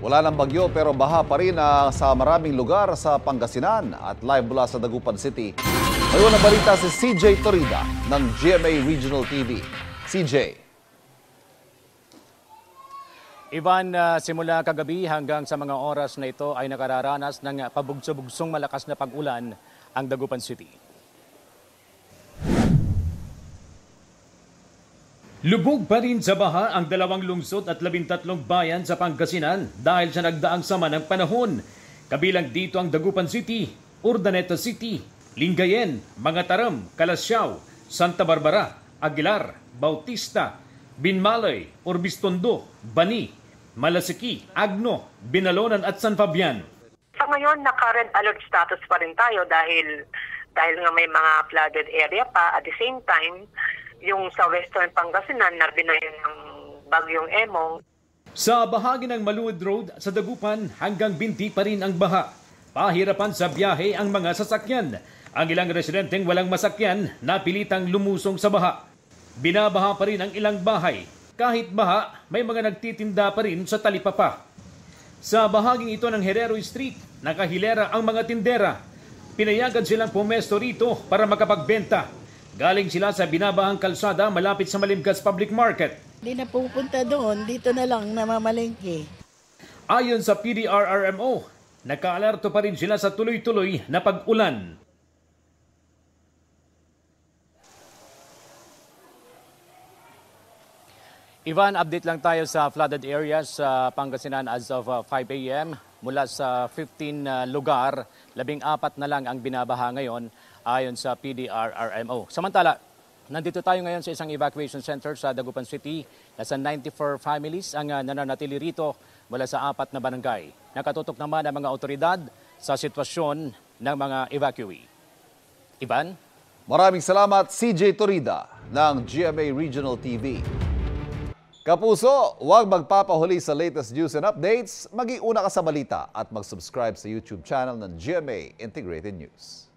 Wala ng bagyo pero baha pa rin sa maraming lugar sa Pangasinan at live mula sa Dagupan City. Ngayon ang balita si CJ Torida ng GMA Regional TV. CJ. Ivan, simula kagabi hanggang sa mga oras na ito ay nakararanas ng pabugso-bugsong malakas na pag-ulan ang Dagupan City. Lubog pa rin sa baha ang 2 lungsod at 13 bayan sa Pangasinan dahil sa nagdaang sama ng panahon. Kabilang dito ang Dagupan City, Urdaneta City, Lingayen, Mangatarem, Calasiao, Santa Barbara, Aguilar, Bautista, Binmalay, Orbistondo, Bani, Malasiki, Agno, Binalonan at San Fabian. Sa ngayon, naka-red alert status pa rin tayo dahil nga may mga flooded area pa. At the same time, yung sa Western Pangasinan, nabinayin ng Bagyong Emong. Sa bahagi ng Maluwid Road sa Dagupan, hanggang Binti pa rin ang baha. Pahirapan sa biyahe ang mga sasakyan. Ang ilang residenteng walang masakyan napilitang lumusong sa baha. Binabaha pa rin ang ilang bahay. Kahit baha, may mga nagtitinda pa rin sa talipapa. Sa bahaging ito ng Herero Street, nakahilera ang mga tindera. Pinayagan silang pumesto rito para makapagbenta. Galing sila sa binabahang kalsada malapit sa Malimgas Public Market. Hindi na pupunta doon, dito na lang namamalengke. Ayon sa PDRRMO, nakaalerto pa rin sila sa tuloy-tuloy na pag-ulan. Ivan, update lang tayo sa flooded areas sa Pangasinan as of 5 a.m. Mula sa 15 lugar, 14 na lang ang binabaha ngayon ayon sa PDRRMO. Samantala, nandito tayo ngayon sa isang evacuation center sa Dagupan City. Nasa 94 families ang nananatili rito mula sa 4 na barangay. Nakatutok naman ang mga otoridad sa sitwasyon ng mga evacuee. Ivan? Maraming salamat CJ Torida ng GMA Regional TV. Kapuso, huwag magpapahuli sa latest news and updates. Mag-iuna ka sa balita at mag-subscribe sa YouTube channel ng GMA Integrated News.